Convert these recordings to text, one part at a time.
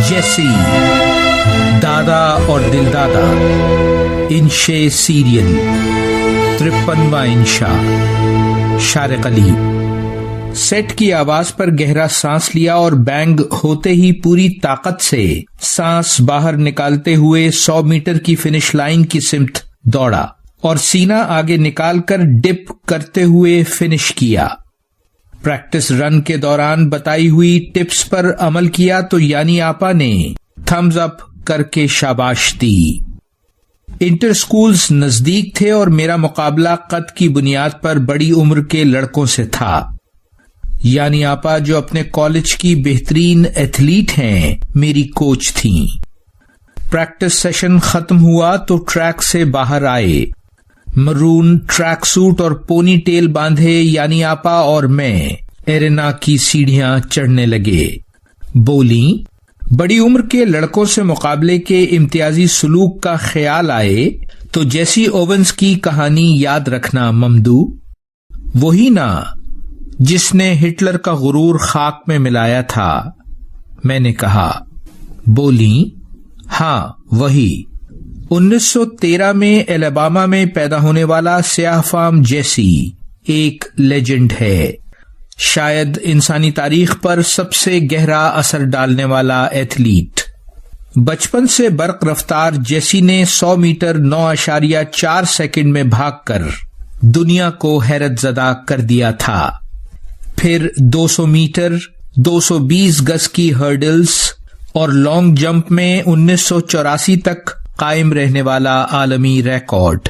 جیسی، دادا اور دل دادا، انشے سیریل، 53واں انشا، شارق علی۔ سیٹ کی آواز پر گہرا سانس لیا اور بینگ ہوتے ہی پوری طاقت سے سانس باہر نکالتے ہوئے 100 میٹر کی فنش لائن کی سمت دوڑا اور سینہ آگے نکال کر ڈپ کرتے ہوئے فنش کیا۔ پریکٹس رن کے دوران بتائی ہوئی ٹپس پر عمل کیا تو یانی آپا نے تھمز اپ کر کے شاباش دی۔ انٹر سکولز نزدیک تھے اور میرا مقابلہ قد کی بنیاد پر بڑی عمر کے لڑکوں سے تھا۔ یانی آپا جو اپنے کالج کی بہترین ایتھلیٹ ہیں، میری کوچ تھیں۔ پریکٹس سیشن ختم ہوا تو ٹریک سے باہر آئے۔ مرون ٹریک سوٹ اور پونی ٹیل باندھے یانی آپا اور میں ایرینا کی سیڑھیاں چڑھنے لگے۔ بولیں، بڑی عمر کے لڑکوں سے مقابلے کے امتیازی سلوک کا خیال آئے تو جیسی اوونز کی کہانی یاد رکھنا ممدو، وہی نا جس نے ہٹلر کا غرور خاک میں ملایا تھا؟ میں نے کہا۔ بولیں، ہاں وہی۔ 1913 میں الاباما میں پیدا ہونے والا سیاہ فام جیسی ایک لیجنڈ ہے، شاید انسانی تاریخ پر سب سے گہرا اثر ڈالنے والا ایتھلیٹ۔ بچپن سے برق رفتار جیسی نے 100 میٹر 9.4 سیکنڈ میں بھاگ کر دنیا کو حیرت زدہ کر دیا تھا۔ پھر 200 میٹر 220 گز کی ہرڈلز اور لانگ جمپ میں 1984 تک قائم رہنے والا عالمی ریکارڈ۔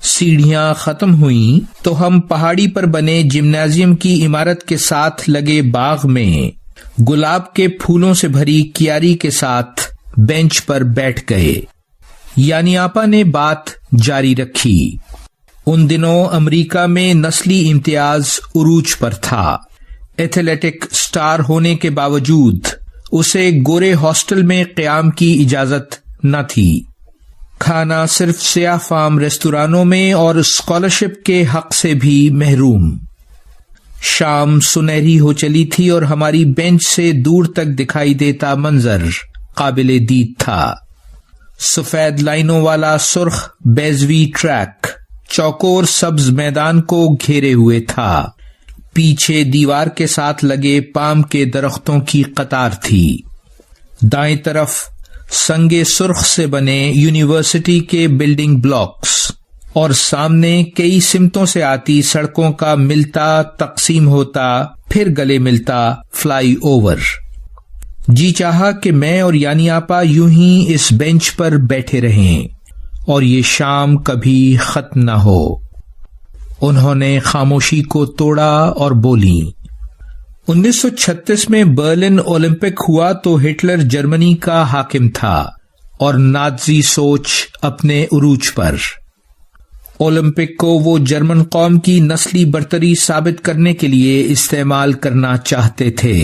سیڑھیاں ختم ہوئیں تو ہم پہاڑی پر بنے جمنازیم کی عمارت کے ساتھ لگے باغ میں گلاب کے پھولوں سے بھری کیاری کے ساتھ بینچ پر بیٹھ گئے۔ یانی آپا نے بات جاری رکھی۔ ان دنوں امریکہ میں نسلی امتیاز عروج پر تھا۔ ایتھلیٹک سٹار ہونے کے باوجود اسے گورے ہاسٹل میں قیام کی اجازت نہ تھی۔ کھانا صرف سیاہ فام ریستورانوں میں اور اسکالرشپ کے حق سے بھی محروم۔ شام سنہری ہو چلی تھی اور ہماری بینچ سے دور تک دکھائی دیتا منظر قابل دید تھا۔ سفید لائنوں والا سرخ بیضوی ٹریک چوکور سبز میدان کو گھیرے ہوئے تھا۔ پیچھے دیوار کے ساتھ لگے پام کے درختوں کی قطار تھی۔ دائیں طرف سنگ سرخ سے بنے یونیورسٹی کے بلڈنگ بلاکس اور سامنے کئی سمتوں سے آتی سڑکوں کا ملتا تقسیم ہوتا پھر گلے ملتا فلائی اوور۔ جی چاہا کہ میں اور یانی آپا یوں ہی اس بینچ پر بیٹھے رہیں اور یہ شام کبھی ختم نہ ہو۔ انہوں نے خاموشی کو توڑا اور بولی۔ 1936 میں برلن اولمپک ہوا تو ہٹلر جرمنی کا حاکم تھا اور نازی سوچ اپنے عروج پر۔ اولمپک کو وہ جرمن قوم کی نسلی برتری ثابت کرنے کے لیے استعمال کرنا چاہتے تھے۔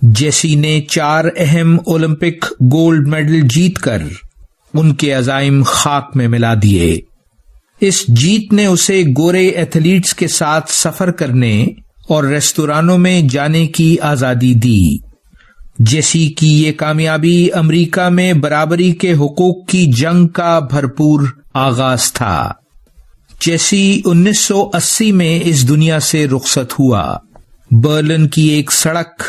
جیسی نے 4 اہم اولمپک گولڈ میڈل جیت کر ان کے عزائم خاک میں ملا دیے۔ اس جیت نے اسے گورے ایتھلیٹس کے ساتھ سفر کرنے اور ریستورانوں میں جانے کی آزادی دی۔ جیسی کی یہ کامیابی امریکہ میں برابری کے حقوق کی جنگ کا بھرپور آغاز تھا۔ جیسی 1980 میں اس دنیا سے رخصت ہوا۔ برلن کی ایک سڑک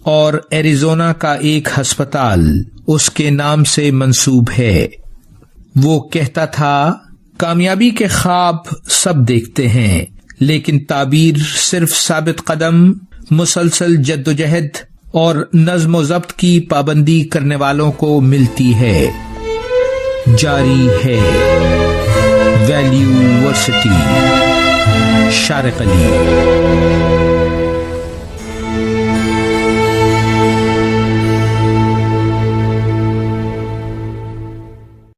اور ایریزونا کا ایک ہسپتال اس کے نام سے منسوب ہے۔ وہ کہتا تھا، کامیابی کے خواب سب دیکھتے ہیں لیکن تعبیر صرف ثابت قدم، مسلسل جدوجہد اور نظم و ضبط کی پابندی کرنے والوں کو ملتی ہے۔ جاری ہے ویلیو ورسٹی، شارق علی۔